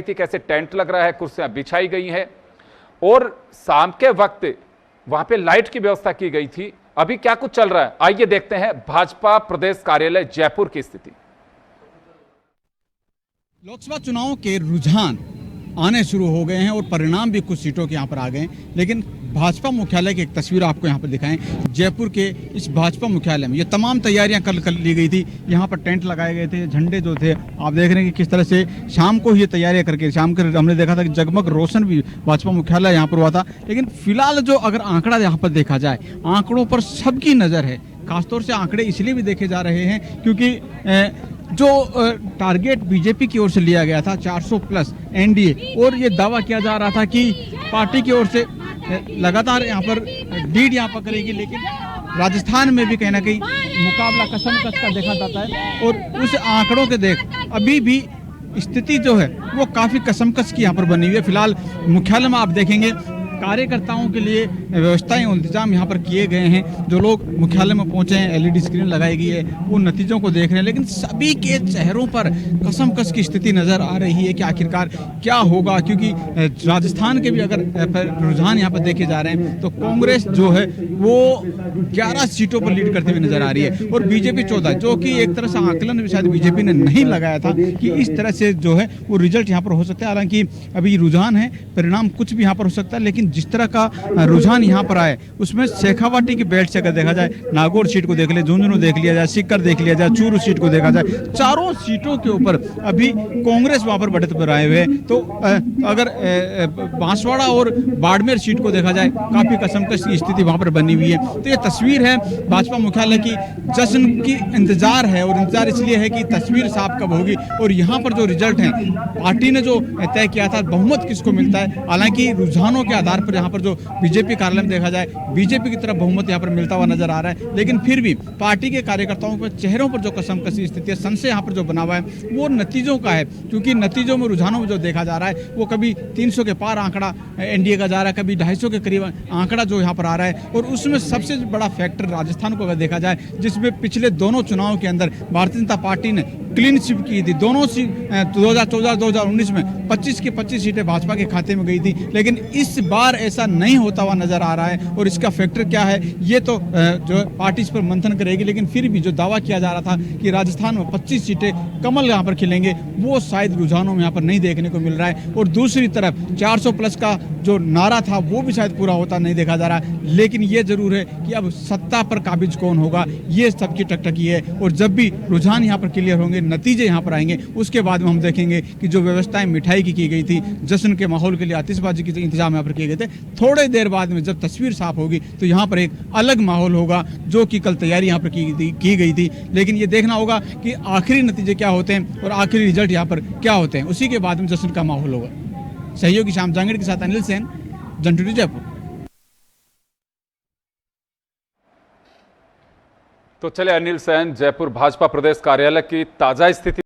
थी, कैसे टेंट लग रहा है, कुर्सियां बिछाई गई हैं और शाम के वक्त वहां पे लाइट की व्यवस्था की गई थी। अभी क्या कुछ चल रहा है, आइए देखते हैं भाजपा प्रदेश कार्यालय जयपुर की स्थिति। लोकसभा चुनाव के रुझान आने शुरू हो गए हैं और परिणाम भी कुछ सीटों के यहाँ पर आ गए हैं, लेकिन भाजपा मुख्यालय की एक तस्वीर आपको यहाँ पर दिखाएं। जयपुर के इस भाजपा मुख्यालय में ये तमाम तैयारियां कल ली गई थी। यहाँ पर टेंट लगाए गए थे, झंडे जो थे आप देख रहे हैं कि किस तरह से शाम को ये तैयारियां करके, शाम को हमने देखा था कि जगमग रोशन भी भाजपा मुख्यालय यहाँ पर हुआ था। लेकिन फिलहाल जो अगर आंकड़ा यहाँ पर देखा जाए, आंकड़ों पर सबकी नज़र है। खासतौर से आंकड़े इसलिए भी देखे जा रहे हैं क्योंकि जो टारगेट बीजेपी की ओर से लिया गया था 400 प्लस एनडीए, और ये दावा किया जा रहा था कि पार्टी की ओर से लगातार यहाँ पर लीड यहाँ पर करेगी, लेकिन राजस्थान में भी कहीं ना कहीं मुकाबला कसम-कस का देखा जाता है। और उस आंकड़ों के देख अभी भी स्थिति जो है वो काफ़ी कसम-कस की यहाँ पर बनी हुई है। फिलहाल मुख्यालय में आप देखेंगे कार्यकर्ताओं के लिए व्यवस्थाएं और इंतजाम यहाँ पर किए गए हैं। जो लोग मुख्यालय में पहुंचे हैं, एलईडी स्क्रीन लगाई गई है, वो नतीजों को देख रहे हैं, लेकिन सभी के चेहरों पर कसमकस की स्थिति नजर आ रही है कि आखिरकार क्या होगा। क्योंकि राजस्थान के भी अगर रुझान यहाँ पर देखे जा रहे हैं तो कांग्रेस जो है वो 11 सीटों पर लीड करती हुई नजर आ रही है और बीजेपी 14, जो कि एक तरह से आकलन भी शायद बीजेपी ने नहीं लगाया था कि इस तरह से जो है वो रिजल्ट यहाँ पर हो सकता है। हालांकि अभी रुझान है, परिणाम कुछ भी यहाँ पर हो सकता है, लेकिन जिस तरह का रुझान यहाँ पर आए उसमें शेखावाटी की बेल्ट से अगर देखा जाए, नागौर सीट को देख ले, झुंझुनू देख लिया जाए, सीकर देख लिया जाए, चूरू सीट को देखा जाए, चारों सीटों के ऊपर अभी कांग्रेस वहां पर बढ़त पर आए हुए। तो अगर बांसवाड़ा और बाड़मेर सीट को देखा जाए, काफी कसमकस की स्थिति वहां पर बनी हुई है। तो ये तस्वीर है भाजपा मुख्यालय की। जश्न की इंतजार है और इंतजार इसलिए है कि तस्वीर साफ कब होगी और यहाँ पर जो रिजल्ट है, पार्टी ने जो तय किया था बहुमत किसको मिलता है। हालांकि रुझानों के आधार पर यहाँ पर जो बीजेपी कार्यालय में देखा जाए, बीजेपी की तरफ बहुमत यहाँ पर मिलता हुआ नजर आ रहा है, लेकिन फिर भी पार्टी के कार्यकर्ताओं पर चेहरों पर जो कसमकसी स्थिति है, संशय यहाँ पर जो बना हुआ है वो नतीजों का है। क्योंकि नतीजों में, रुझानों में जो देखा जा रहा है वो कभी 300 के पार आंकड़ा एनडीए का जा रहा है, कभी 250 के करीब आंकड़ा जो यहाँ पर आ रहा है। और उसमें सबसे बड़ा फैक्टर राजस्थान को अगर देखा जाए, जिसमें पिछले दोनों चुनाव के अंदर भारतीय जनता पार्टी ने क्लीन स्वीप की थी। दोनों 2014-2019 में 25 की 25 सीटें भाजपा के खाते में गई थी, लेकिन इस बार ऐसा नहीं होता हुआ नजर आ रहा है। और इसका फैक्टर क्या है ये तो जो पार्टी इस पर मंथन करेगी, लेकिन फिर भी जो दावा किया जा रहा था कि राजस्थान में 25 सीटें कमल यहाँ पर खिलेंगे, वो शायद रुझानों में यहाँ पर नहीं देखने को मिल रहा है। और दूसरी तरफ 400 प्लस का जो नारा था वो भी शायद पूरा होता नहीं देखा जा रहा है। लेकिन ये जरूर है कि अब सत्ता पर काबिज कौन होगा, ये सबकी टकटकी है। और जब भी रुझान यहाँ पर क्लियर होंगे, नतीजे यहाँ पर आएंगे, उसके बाद में हम देखेंगे कि जो व्यवस्थाएं मिठाई की गई थी, जश्न के माहौल के लिए आतिशबाजी के इंतजाम यहाँ पर किए गए थे, थोड़े देर बाद में जब तस्वीर साफ होगी तो यहाँ पर एक अलग माहौल होगा, जो कि कल तैयारी यहाँ पर की गई थी। लेकिन ये देखना होगा कि आखिरी नतीजे क्या होते हैं और आखिरी रिजल्ट यहाँ पर क्या होते हैं, उसी के बाद में जश्न का माहौल होगा। सहयोगी श्याम जांगड़ के साथ अनिल सेन, जनटूडी जयपुर। तो चले अनिल सेन जयपुर भाजपा प्रदेश कार्यालय की ताजा स्थिति